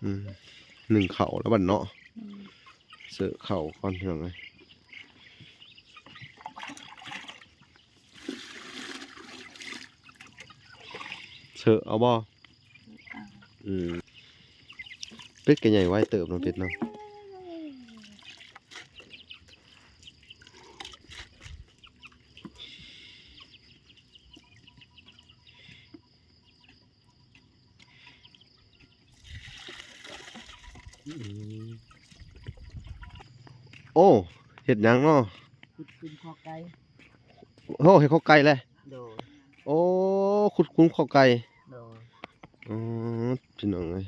หนึ่งเข่าแล้วบัดเนาะเสือเข่าก่อนยังไงเสือเอาบ่เป็ดกระใหญ่ไว้เติบน้องเป็ดเนาะโอ้เห็ดยังเนาะขุดคุ้มข้อไก่โอ้เห็ดข้อไก่เลยโดยโอ้ขุดคุ้มข้อไก่โดยอ๋อพี่น้องเลย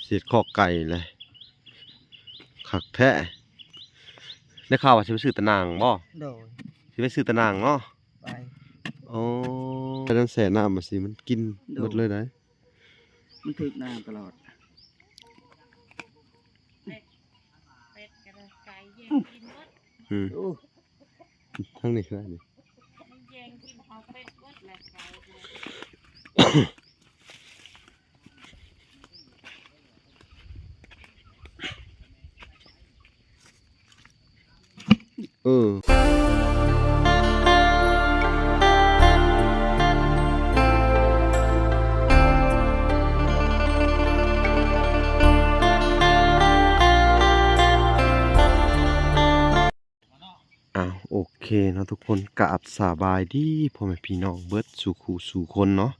เห็ดข้อไก่เลยขักแท้ได้ข่าวว่าจะไปซื้อตะนางบ่โดยจะไปซื้อตะนางเนาะไปโอ้ไปนั่นแสน้ำมาสิมันกินหมดเลยได้มันถึกน้ำตลอดทั้งนี้คืออะไรนี่โอเคเนาะทุกคนกราบสบายดีพ่อแม่พี่น้องเบิดสู่คู่สู่คนเนาะ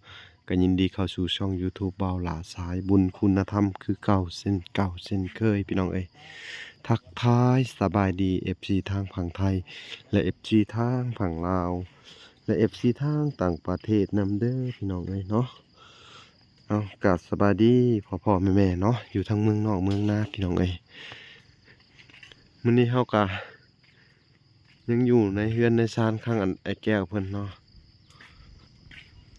ก็ยินดีเข้าสู่ช่อง YouTube บ่าวหลาสายบุญคุณธรรมคือเก่าเส้นเคยพี่น้องเอ้ยทักทายสบายดี FC ทางฝั่งไทยและ FC ทางฝั่งลาวและ FC ทางต่างประเทศนำเด้อพี่น้องเอ้ยเนาะเอากราบสบายดีพ่อแม่เนาะอยู่ทางเมืองนอกเมืองนาพี่น้องเอ้ยมื้อนี้เฮาก็ยังอยู่ในเฮือนในซานข้างอันไอ้แก้วเพิ่นเนาะ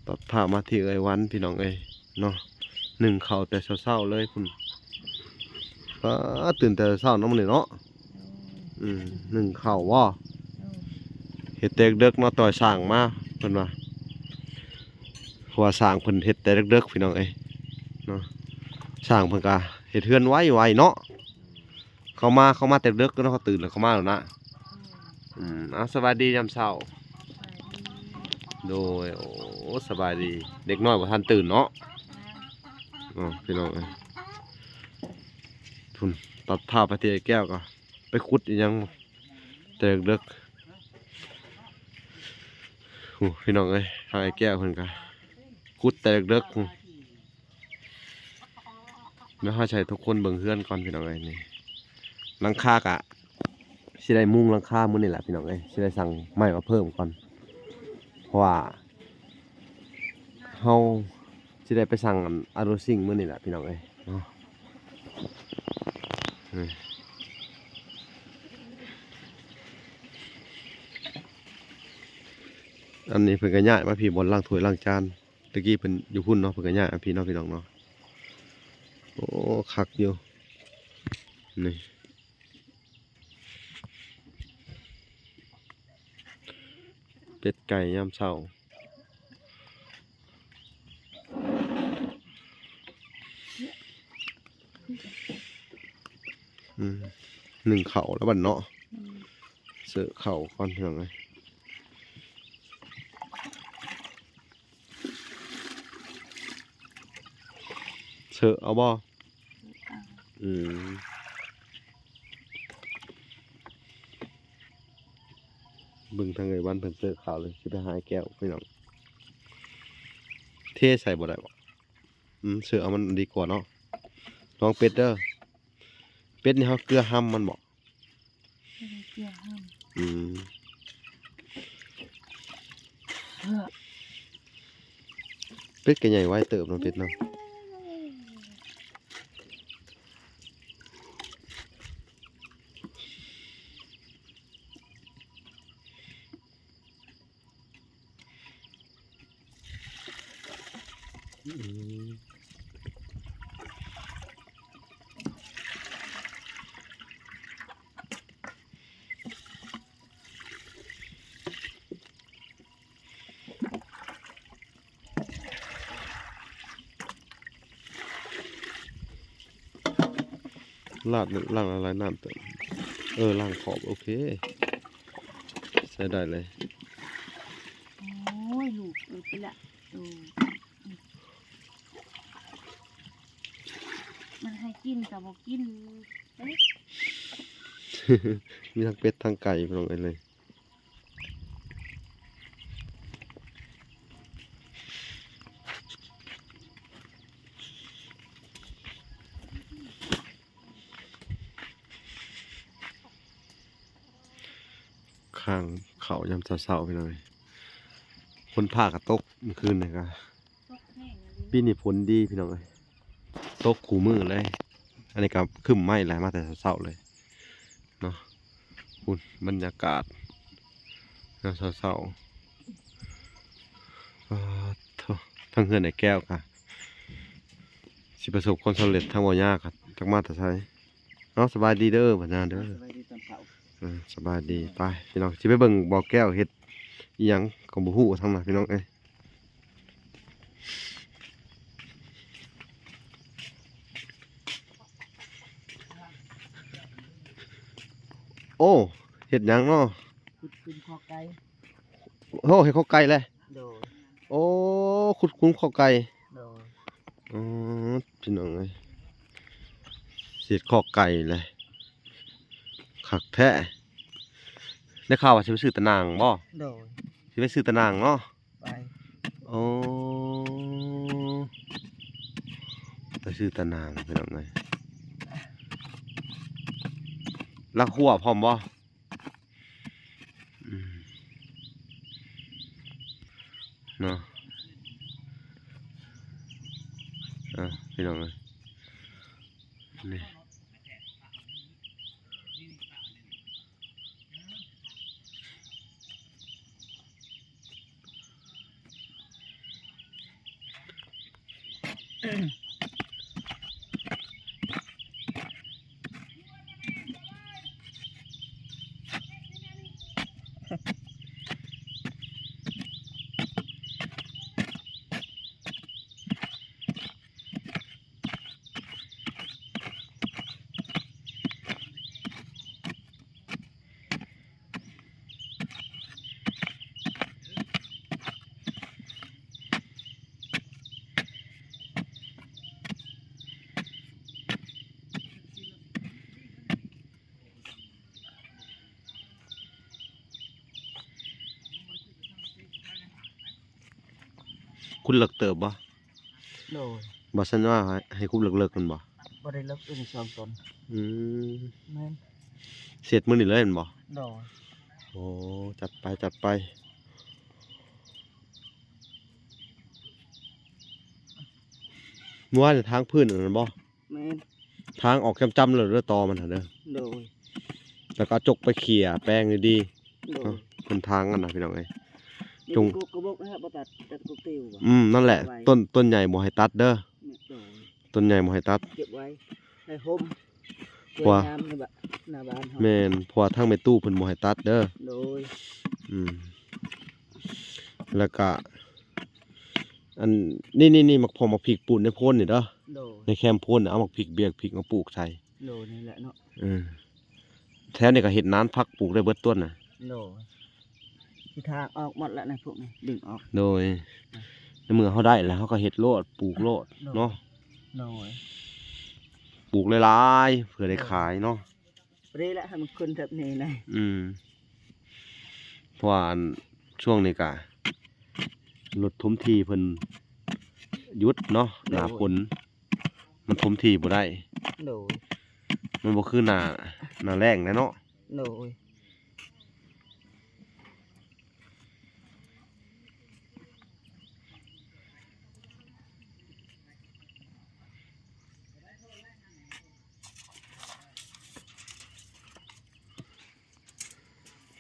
ตัดภาพมาที่เอ้ยวันพี่น้องเอ้ยเนาะหนึ่งเข่าแต่เช้าๆเลยคุณก็ตื่นแต่เช้าน้ำมันเลยเนาะหนึ่งเข่าว่าเฮ็ดแต่เด็กเนาะต่อยสร้างมาเพิ่นว่าหัวสร้างเพิ่นเฮ็ดแต่เด็กพี่น้องเอ้ยเนาะสร้างเพิ่นก็เฮ็ดเฮือนไวเนาะเข้ามาแต่เด็กก็เนาะเขาตื่นแล้วเข้ามาแล้วนะสวัสดียามเช้าโดยโอ้สบายดีเด็กน้อยบ่ทันตื่นเนาะพี่น้องทุนตัดภาพไปที่ไอ้แก้วก็ไปขุดอีกยังแต่เด็กพี่น้องทางไอ้แก้วเพิ่นก็ขุดแต่เด็กแล้วให้ใช้ทุกคนเบิ่งเฮือนก่อนพี่น้องนี่หลังคากะสิได้มุงหลังคามื้อนี่แหละพี่น้องสิได้สั่งไม้มาเพิ่มก่อนเพราะว่าเฮาสิได้ไปสั่งอารูซิ่งมื้อนี่แหละพี่น้องเนาะอันนี้เพิ่นก็ย้ายมาพี่บนล้างถ้วยล้างจานตะกี้เพิ่นอยู่พุ่นเนาะเพิ่นก็ย้ายมาพี่น้องเนาะโอ้คักอยู่นี่เป็ดไก่ยามเช้าหนึ่งเข่าแล้วบัดเนาะเสือเข่าก่อนยังไงเสือเอาบ่บึงทางไงวันเพิ่นเสือเข่าเลยสิไปหาแก้วพี่น้องเทใส่บ่ได้บ่เสือเอามันดีกว่าเนาะลองเป็ดเด้อเป็ดนี่เขาเกลือห้ำมันบอกเป็ดกระใหญ่ไว้เติบน้องเป็ดเนาะ ลาดล่างอะไรน้ำเติมล่างขอบโอเคใช้ได้เลย โอ้ยลูกไปละดูมันให้กินกับบอกกินเอ๊ะ มีทั้งเป็ดทั้งไก่ลงไปเลยข้างเขายำเสาๆไปเลยฝนผ่ากระตกเมื่อคืนเลยครับ ตกแห้งอะลิ้น ปีนี้ฝนดีพี่น้องเลยตกขู่มือเลย อันนี้ก็ขึ้นไหม้แหละมาแต่เสาๆเลยเนาะคุณบรรยากาศยามเสาๆทั้งเฮือนในแก้วค่ะสิประสบความสำเร็จทั้งบ่ยากค่ะทั้งมาแต่ใช้เนาะสบายดีเด้อบัดนี้เด้อ สบายดีตอนเช้า สบายดีไปพี่น้องสิไปเบิ่งบ่อแก้วเฮ็ดอีหยังของบ่ฮู้ทั้งนั้นพี่น้องเอ้ยโอ้เฮ็ดหยังเนาะ ขุดขึ้นคอไก่ โอ้เฮ็ดข้าวไก่เลย โดย โอ้ขุดคุ้มข้าวไก่ โดย อ๋อพี่น้องเอ้ยเสียดข้าวไก่เลยคักแท้ได้ข่าวว่าสิไปซื้อตะนางบ่ โดย สิไปซื้อตะนางเนาะ ไป โอ้ไปซื้อตะนางพี่น้องเอ้ยลักหัวพร้อมบ่อืมเนาะพี่น้องเอ้ยนี่คุณเลิกเติบบ่ โดย บ่ซั่นว่าให้คุบเลิกๆกันบ่ บ่ได้เลิกอื่น2ตน อืม แม่น เสร็จมื้อนี้เลยแม่นบ่ โดย โอ้จัดไปเมื่อวานทางพื้นอันนั้นบ่ แม่น ทางออกจำๆเลยเด้อตอมันหั่นเด้อ โดย แล้วก็เอาจกไปเขี่ยแป้งดี โด ๆเนาะ ย เป็นทางกันนะพี่น้องเอ้ย นี่ จง กูกระบอกนะฮะบ่ตัดกูติวบ่ นั่นแหละ ไว้ ต้นใหญ่บ่ให้ตัดเด้อ เนี่ยโดย ต้นใหญ่บ่ให้ตัด เก็บไว้ให้ห่มสวย ว่า งามในบ้านหน้าบ้านเฮา แม่นเพราะว่าทางแม่ตู้เพิ่นบ่ให้ตัดเด้อ โดย อืมแล้วก็อันนี่มักพอมักพริกป่นในโพนนี่เด้อ โดย ในแคมโพนน่ะเอามักพริกเบียกพริกมาปลูกใส่ โดยนี่แหละเนาะ เออแถวนี้ก็เฮ็ดนานพักปลูกได้เบิดต้นน่ะ โดยที่ทางออกหมดแล้วนะพวกนี้ดึงออก โดยในเมื่อเฮาได้แล้วเฮาก็เฮ็ดโลดปลูกโลดเนาะ โดย ปลูกหลายๆเพื่อได้ขายเนาะ เรละให้มันขึ้นแบบนี้นะ เพราะว่าอันช่วงนี้ก็รถถมทีเพิ่นหยุดเนาะหน้าฝนมันถมทีบ่ได้ โดย มันบ่คือหน้าแล้งนะเนาะ โดย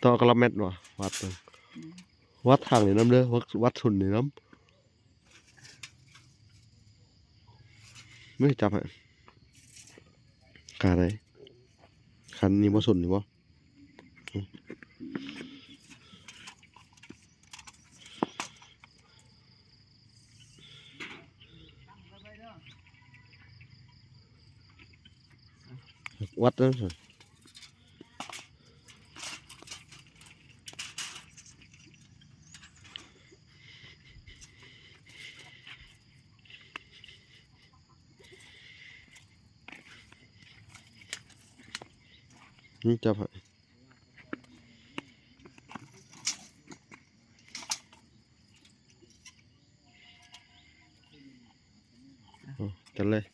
ต่อกะละแมตว่ะวัดเบิ่งวัดทางนี่นำเด้อวัดสุนนี่นำไม่จับให้กาไดคันนี้บ่สุนนี่บ่ วัดนั่นสินี่จับให้จัดเลย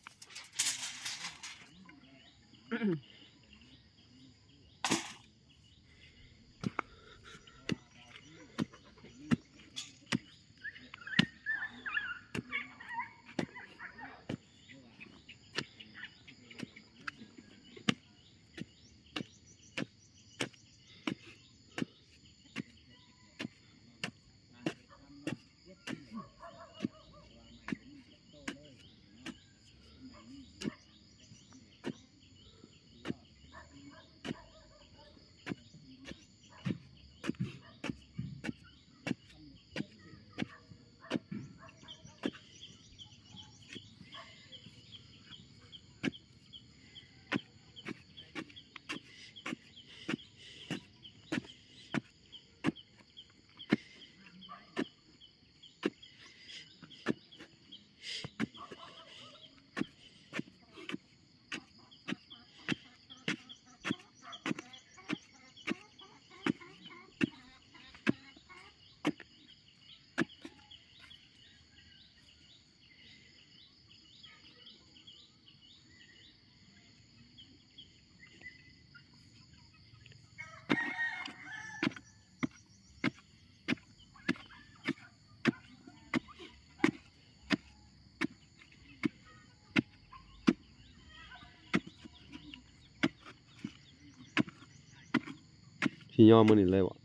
ที่ย่อมือนี่เลยวะ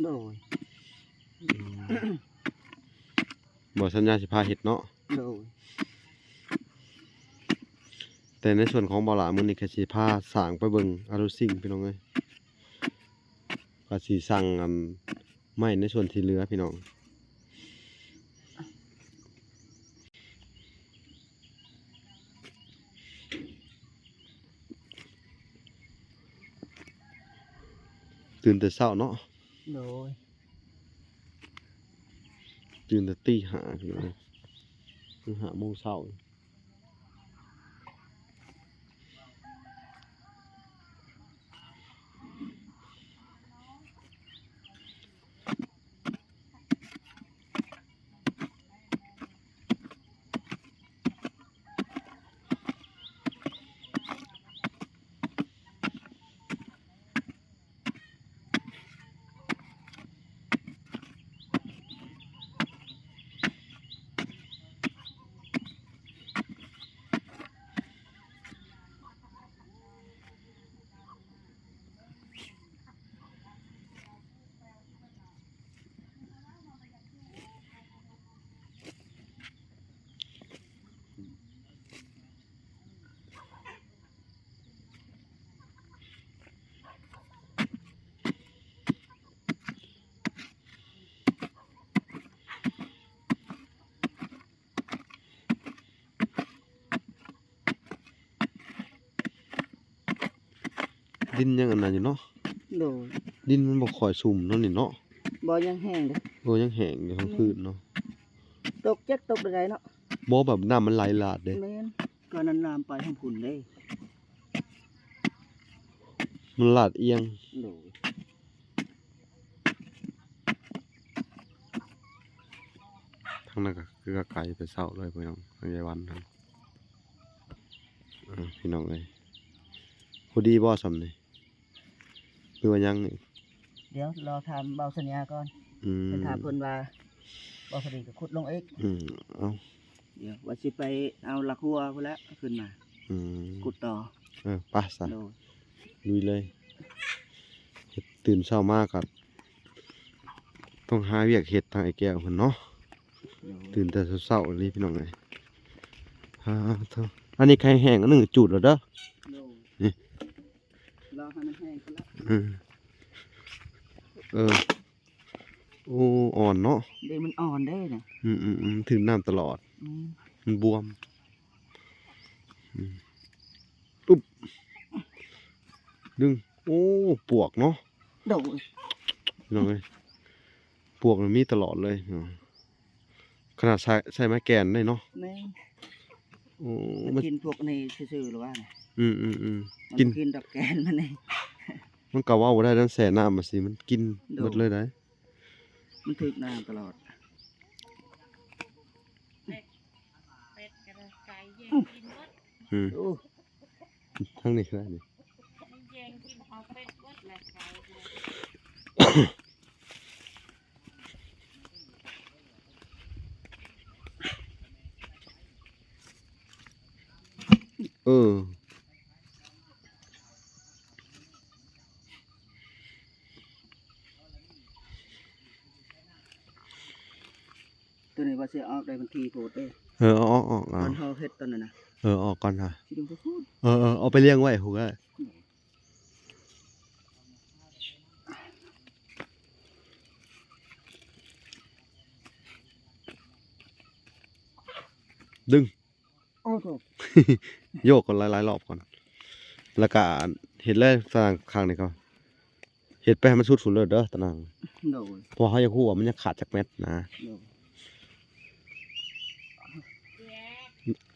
โดย บ่สัญญาสิพาเฮ็ดเนาะ โดย แต่ในส่วนของบ่หลามื้อนี้ก็สิพาสร้างไปเบิ่งอารุซิ่งพี่น้องเอ้ยก็สิสั่งไม้ในส่วนที่เหลือพี่น้องตื่นแต่เช้าเนาะ โดย ตื่นแต่ตีห้าพี่น้องถึง5 โมงเช้าดินยังอันนั้นอยู่เนาะ โดย ดินมันบ่ค่อยสุ่มเนาะนี่เนาะ บ่ยังแห้งเด้อ โอ้ยังแห้งอยู่ทั้งพื้นเนาะ ตกจักตกได้เนาะ บ่แบบน้ำมันไหลหลากเด้ แม่นก็นั้นน้ำไปทางพุ่นเด้ มันลาดเอียง โดย ทางนั้นก็คือไกลไปเช้าเลยพี่น้องทางยายวันทางพี่น้องเอ้ยพอดีบ่ซำนี่หรือว่ายังนี่ เดี๋ยวรอถามเบาสัญญาก่อน ไปถามเพิ่นว่าบ่พอดีก็ขุดลงอีก เอา เดี๋ยวว่าสิไปเอาละครัวพุ่นแล้วขึ้นมา ขุดต่อ ไปซะ โดย ลุยเลยเฮ็ดตื่นเช้ามากก็ต้องหาเวียกเฮ็ดทางไอ้แก้วเพิ่นเนาะ โดย ตื่นแต่เช้าๆเลยพี่น้องเอ้ยเท่าอันนี้ไข่แห้งอันหนึงจุดแล้วเด้อ โดย นี่ รอให้มันแห้งพุ่นแล้ว โอ้อ่อนเนาะ เด้มันอ่อนเด้น่ะ ถึงน้ำตลอด อืม มันบวมอุ๊บ ดึงโอ้ปวกเนาะ โดย พี่น้องเอ้ยปวกมันมีตลอดเลยขนาดใช้ไม้แกนได้เนาะ แม่ โอ้ มัน มัน กินพวกนี้ซื่อๆหรือว่าไง อืม มัน กิน กินดอกแกนมันนี่ มันก็เว่าบ่ได้นั่นแส่น้ำมาสิมันกินหมดเลยได้ มันถึกน้ำตลอด เป็ดกระไก่แย่งกินหมด โอ้ ทั้งนี้คือได้นี่ มันแย่งกินเอาเป็ดหมดแหละไก่เลย เออ ตัวนี้ว่าสิออกได้บางทีโพดเด้ เอาออก ตอนเฮาเฮ็ดตอนนั้นน่ะ ออกก่อนค่ะ สิดึงไปพูด เอาไปเลี้ยงไว้หูก็ได้ดึง โอ้โห โยกก่อนหลายๆรอบก่อน แล้วก็เห็ดเลยตารางข้างนี้ก็เห็ดไปให้มันสุดฝุ่นเลยเด้อตาราง โดย เพอเขาอยากฮู้ว่ามันจะขาดจากเม็ดนะ โดย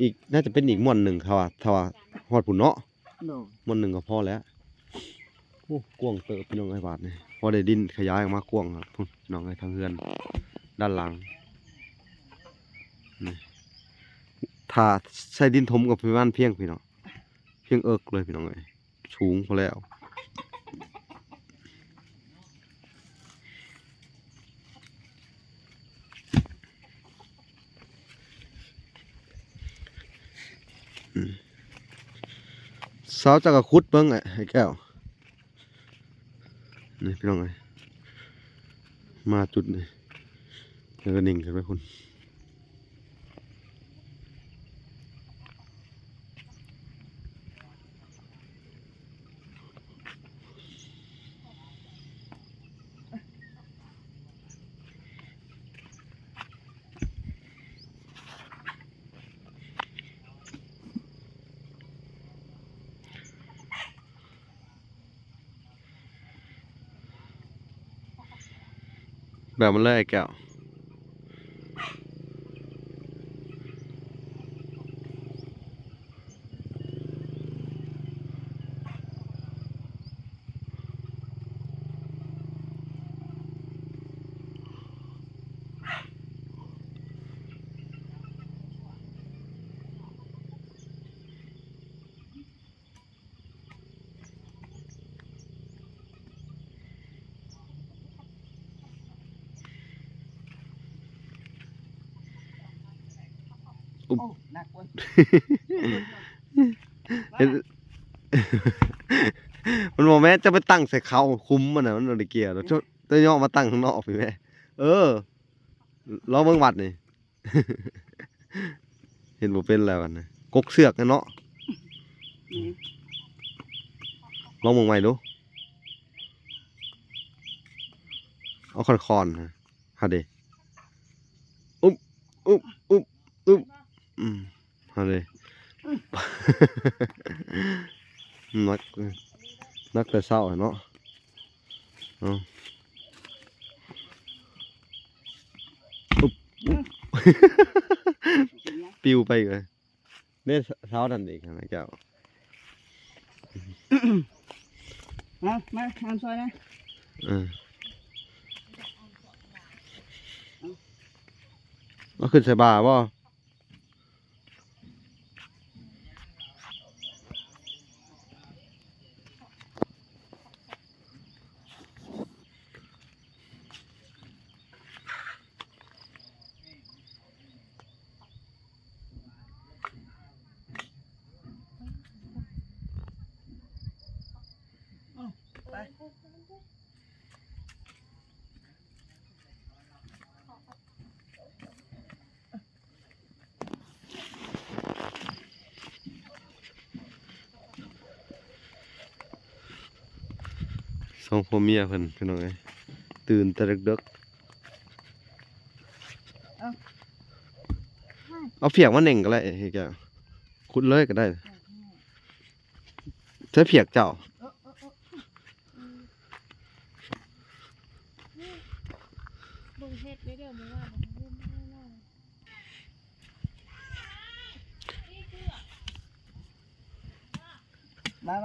อีกน่าจะเป็นอีกม่วนหนึ่งถ้าว่าฮอดพุ่นเนาะ โดย ม่วนหนึ่งก็พอแล้วโอ้กว้างเติบพี่น้องไอ้บาทนี่พอได้ดินขยายออกมากว้างครับพุ่นพี่น้องไอ้ทางเฮือน ด้านหลังนี่ถ้าใช้ดินถมกับประมาณเพียงพี่น้องเพียงเอิกเลยพี่น้องเอ้ยสูงพอแล้วสาวจะกระคุดเบิ้งไอ้แก้วนี่พี่น้องเอ้ยมาจุดนี่แล้วก็นิ่งกันไปคุณแบบมันเลยไอ้แก้วอุ๊บ โอ้หนักเว้ย เห็น มันบอกแม่จะไปตั้งใส่เขาคุ้มมันน่ะมันบ่ได้เกี่ยวแล้วจะย่อมาตั้งข้างนอกพี่แม่ลองเบิ่งวัดนี่ เห็นบ่เป็นแล้วกันนะกกเสือกนะเนาะ นี่ ลองเบิ่งใหม่ดูเอาคอนๆนะหาเด้อุ๊บหาเด้ นักแต่เศร้าอะเนาะเอาอุ๊บ ปิวไปอีกเลยเนี่ยเท้าดันอีกนะเจ้า มาทำซอยนะ ก็ขึ้นใส่บาบ่สองพ่อเมียเพิ่นพี่น้องเอ้ยตื่นแต่ดึกๆเอาเพียกมาเน่งก็ได้เฮ้ยแกขุดเลยก็ได้ใช้เพียกเจ้า มา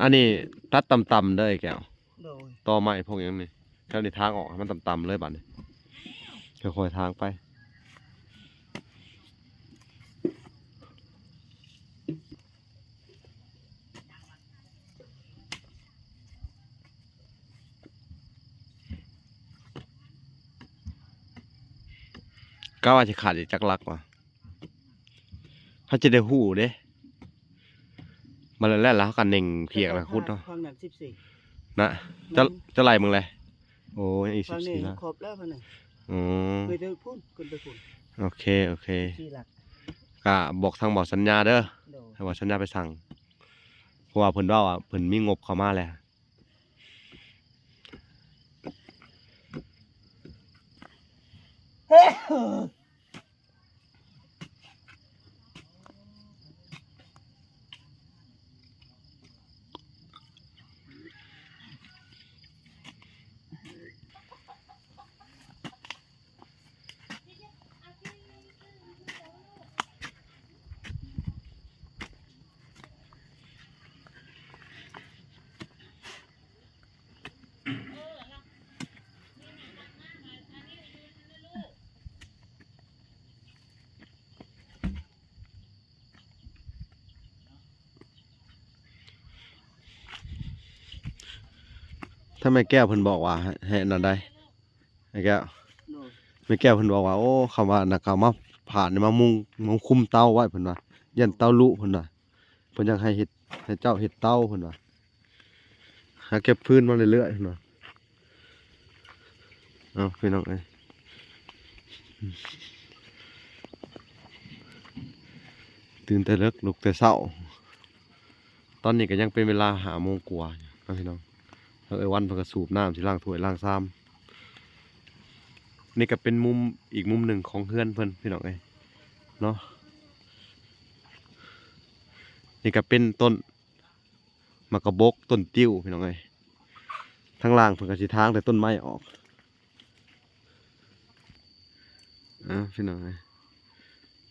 อันนี้ตัดต่ำๆเด้อไอ้แก้ว โดย ต่อไม้พวกอย่างนี้แถวนี้ทางออกให้มันต่ำๆเลยบัดนี้ค่อยๆทางไปก็ว่าจะขาดอีกจักลักว่ะเขาจะได้หู้เด้มาแล้วแล้วเขากันเน่งเพียกแล้วคุดเนาะ ฟังนั้น14 นะจะไล่มึงเลยโอ้ยอีก ฟังนี่ 14แล้ว ครบแล้วฟังนี่ อืม เคยเดินพุ่นขึ้นไปพุ่น โอเค 4หลัก ก็บอกทางบอกสัญญาเด้อ โดย ให้บอกสัญญาไปสั่งเพราะว่าเพิ่นว่าเพิ่นมีงบเข้ามาแล้วถ้าแม่แก้วเพิ่นบอกว่าให้อันนั่นได้แม่แก้ว โดย แม่แก้วเพิ่นบอกว่าโอ้คำว่านักข่าวมาผ่านมามุงคุมเตาไว้เพิ่นว่ายันเตาลุเพิ่นว่าเพิ่นอยากให้เฮ็ดให้เจ้าเฮ็ดเตาเพิ่นว่าหาเก็บพื้นมาเรื่อยๆเพิ่นว่าเอาพี่น้องเอ้ยตื่นแต่เลิกลุกแต่เช้าตอนนี้ก็ยังเป็นเวลา5 โมงกว่าอยู่ครับพี่น้องแล้ววันเพิ่นก็สูบน้ำสิล้างถ้วยล้างชามนี่ก็เป็นมุมอีกมุมหนึ่งของเฮือนเพิ่นพี่น้องเอ้ยเนาะนี่ก็เป็นต้นมะกะบกต้นติ้วพี่น้องเอ้ยทางล่างเพิ่นก็สิทางแต่ต้นไม้ออกพี่น้องเอ้ย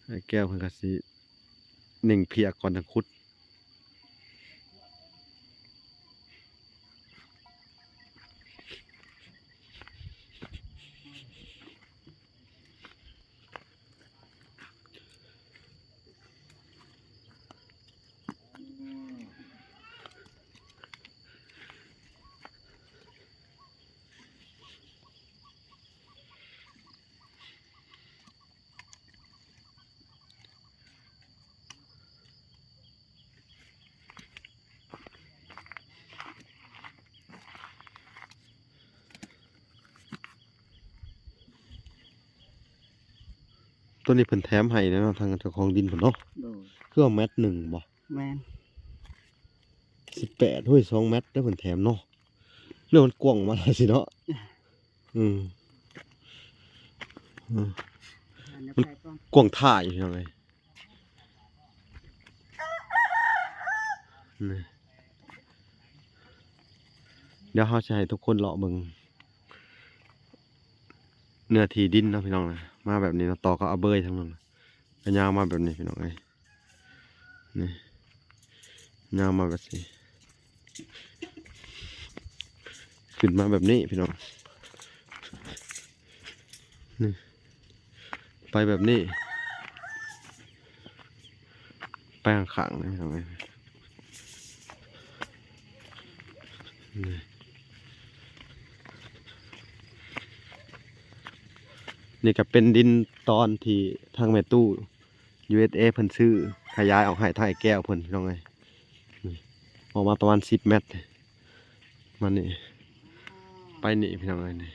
ไอ้แก้วเพิ่นก็สิเน่งเพียก่อนจังขุดต้นนี้เพิ่นแถมให้เนาะทางเจ้าของดินเพิ่นเนาะ โดย คือว่าเม็ดหนึ่งบ่ แม่น 18ห้วย2 เม็ดได้อเพิ่นแถมเนาะเรื่องมันกว้างมาแล้วสิเนาะอืม อันนั้นไปก่อน กว้างท่าอยู่พี่น้องเอ้ยนี่เดี๋ยวเราจะให้ทุกคนเลาะเบิ่งเนื้อที่ดินเนาะพี่น้องนะมาแบบนี้เนาะต่อก็เอาเบยทั้งนั้นก็ยาวมาแบบนี้พี่น้องเอ้ยนี่ยาวมาแบบนี้ขึ้นมาแบบนี้พี่น้องนี่ไปแบบนี้ไปข้างๆเลยพี่น้องเอ้ยนี่นี่ก็เป็นดินตอนที่ทางแม่ตู้ USA เพิ่นซื้อขยายออกให้ทางไอ้แก้วเพิ่นพี่น้องเอ้ยนี่ออกมาประมาณ10 เมตรมานี่ไปนี่พี่น้องเอ้ยนี่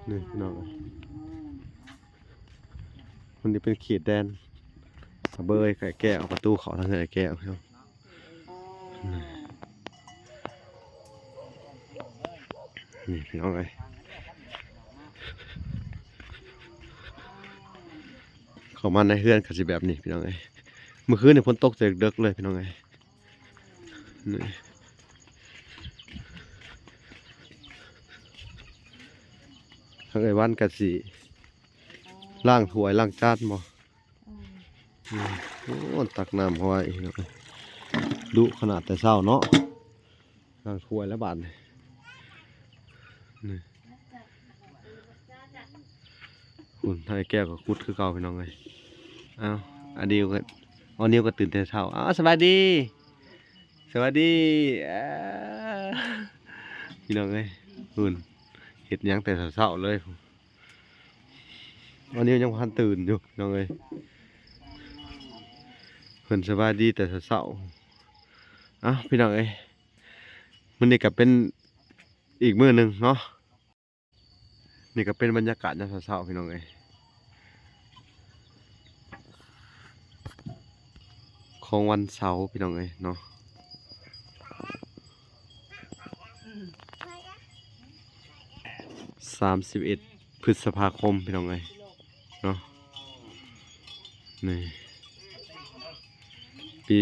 นี่พี่น้องเอ้ย มันนี่เป็นเขตแดนสะเบยไก่แก้วประตูเขาทางไก่แก้วครับนี่พี่น้องเลยเข้ามาในเฮือนก็สิแบบนี้พี่น้องเลยเมื่อคืนเนี่ยฝนตกแต่ดึกเลยพี่น้องเลยนี่ทางไอ้วันกะสิล้างถ้วยล้างจานบ่โอ้ตักน้ำเขาไว้เนาะดุขนาดแต่เช้าเนาะล้างถ้วยแล้วบาดนี่คุณทางไอ้แก้วก็คุดคือเก่าพี่น้องเลยอ้าวอันเดียวกันอันนี้ก็ตื่นแต่เช้าอ้าวสวัสดีสวัสดีพี่น้องเลยคุณเห็ดหยังแต่เช้าๆเลยอันนี้ยังพันตื่นอยู่พี่น้องเลยเพิ่นสบายดีแต่เช้าๆอ้าวพี่น้องเอ้ยมันนี่ก็เป็นอีกมื้อหนึ่งเนาะนี่ก็เป็นบรรยากาศยามเช้าๆพี่น้องเอ้ยของวันเสาร์พี่น้องเอ้ยเนาะ31 พฤษภาคมพี่น้องเอ้ยเนาะนี่ปี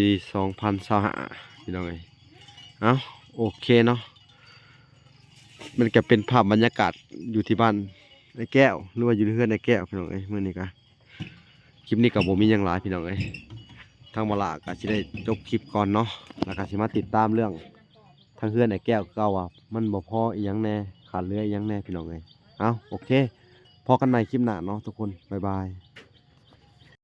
2025พี่น้องเอ้ยเอ้าโอเคเนาะมันก็เป็นภาพบรรยากาศอยู่ที่บ้านไอ้แก้วหรือว่าอยู่ที่เฮือนไอ้แก้วพี่น้องเอ้ยมื้อนี้ก็คลิปนี้ก็บ่มีหยังหลายพี่น้องเอ้ยทางบ่ล่ะก็สิได้จบคลิปก่อนเนาะแล้วก็สิมาติดตามเรื่องทางเฮือนไอ้แก้วเก่าว่ามันบ่พออีหยังแน่ขาดเหลืออีหยังแน่พี่น้องเอ้ยเอ้าโอเคพอกันใหม่คลิปหน้าเนาะทุกคนบ๊ายบาย